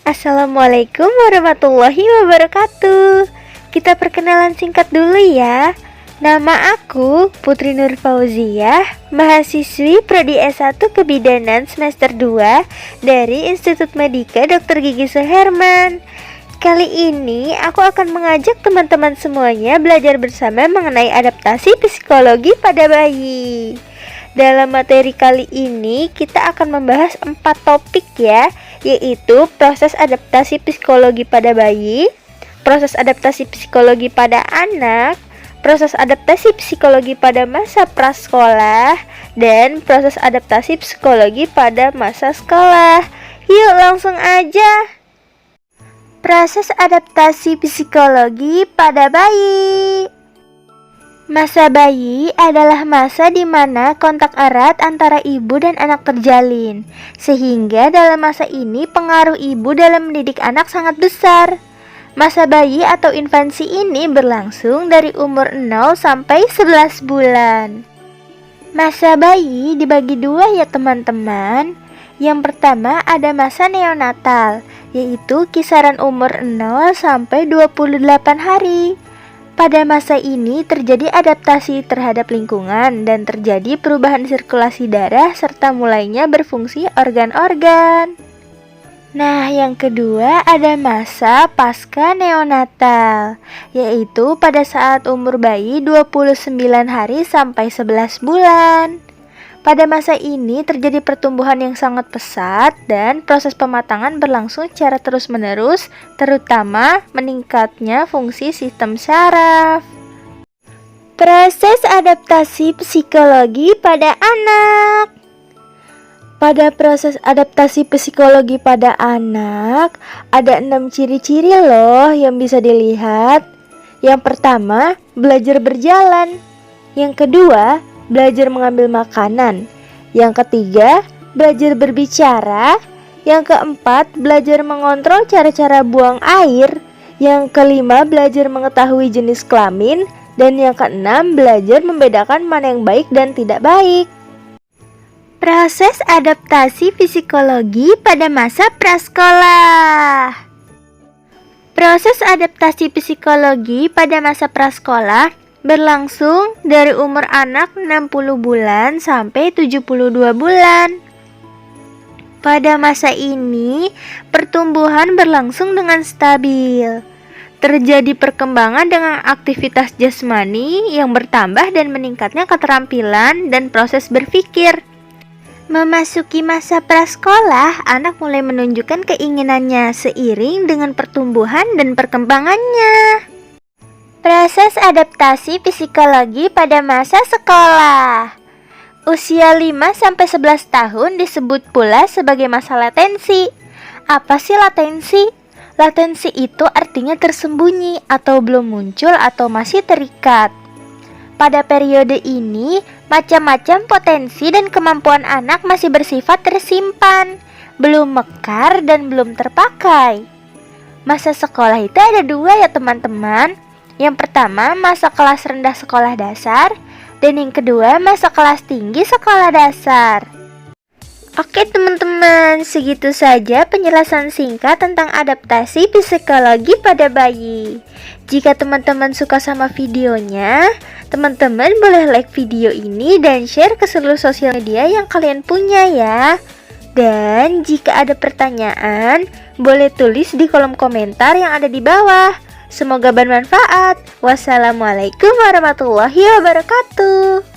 Assalamualaikum warahmatullahi wabarakatuh. Kita perkenalan singkat dulu ya. Nama aku Putri Nur Fauziah, mahasiswi Prodi S1 Kebidanan semester 2 dari Institut Medika Dr. Gigi Suherman. Kali ini aku akan mengajak teman-teman semuanya belajar bersama mengenai adaptasi psikologi pada bayi. Dalam materi kali ini kita akan membahas 4 topik ya, yaitu proses adaptasi psikologi pada bayi, proses adaptasi psikologi pada anak, proses adaptasi psikologi pada masa prasekolah, dan proses adaptasi psikologi pada masa sekolah. Yuk langsung aja. Proses adaptasi psikologi pada bayi. Masa bayi adalah masa di mana kontak erat antara ibu dan anak terjalin, sehingga dalam masa ini pengaruh ibu dalam mendidik anak sangat besar. Masa bayi atau infansi ini berlangsung dari umur 0 sampai 11 bulan. Masa bayi dibagi dua ya teman-teman. Yang pertama ada masa neonatal, yaitu kisaran umur 0 sampai 28 hari. Pada masa ini terjadi adaptasi terhadap lingkungan dan terjadi perubahan sirkulasi darah serta mulainya berfungsi organ-organ. Nah, yang kedua ada masa pasca neonatal, yaitu pada saat umur bayi 29 hari sampai 11 bulan. Pada masa ini terjadi pertumbuhan yang sangat pesat dan proses pematangan berlangsung secara terus-menerus, terutama meningkatnya fungsi sistem saraf. Proses adaptasi psikologi pada anak. Pada proses adaptasi psikologi pada anak, ada 6 ciri-ciri loh yang bisa dilihat. Yang pertama, belajar berjalan. Yang kedua, belajar mengambil makanan. Yang ketiga, belajar berbicara. Yang keempat, belajar mengontrol cara-cara buang air. Yang kelima, belajar mengetahui jenis kelamin. Dan yang keenam, belajar membedakan mana yang baik dan tidak baik. Proses adaptasi psikologi pada masa prasekolah. Proses adaptasi psikologi pada masa prasekolah berlangsung dari umur anak 60 bulan sampai 72 bulan. Pada masa ini, pertumbuhan berlangsung dengan stabil. Terjadi perkembangan dengan aktivitas jasmani yang bertambah dan meningkatnya keterampilan dan proses berpikir. Memasuki masa prasekolah, anak mulai menunjukkan keinginannya seiring dengan pertumbuhan dan perkembangannya. Proses adaptasi psikologi pada masa sekolah. Usia 5-11 tahun disebut pula sebagai masa latensi. Apa sih latensi? Latensi itu artinya tersembunyi atau belum muncul atau masih terikat. Pada periode ini, macam-macam potensi dan kemampuan anak masih bersifat tersimpan, belum mekar dan belum terpakai. Masa sekolah itu ada 2 ya teman-teman. Yang pertama, masa kelas rendah sekolah dasar, dan yang kedua, masa kelas tinggi sekolah dasar. Oke teman-teman, segitu saja penjelasan singkat tentang adaptasi psikologi pada bayi. Jika teman-teman suka sama videonya, teman-teman boleh like video ini dan share ke seluruh sosial media yang kalian punya ya. Dan jika ada pertanyaan, boleh tulis di kolom komentar yang ada di bawah. Semoga bermanfaat. Wassalamualaikum warahmatullahi wabarakatuh.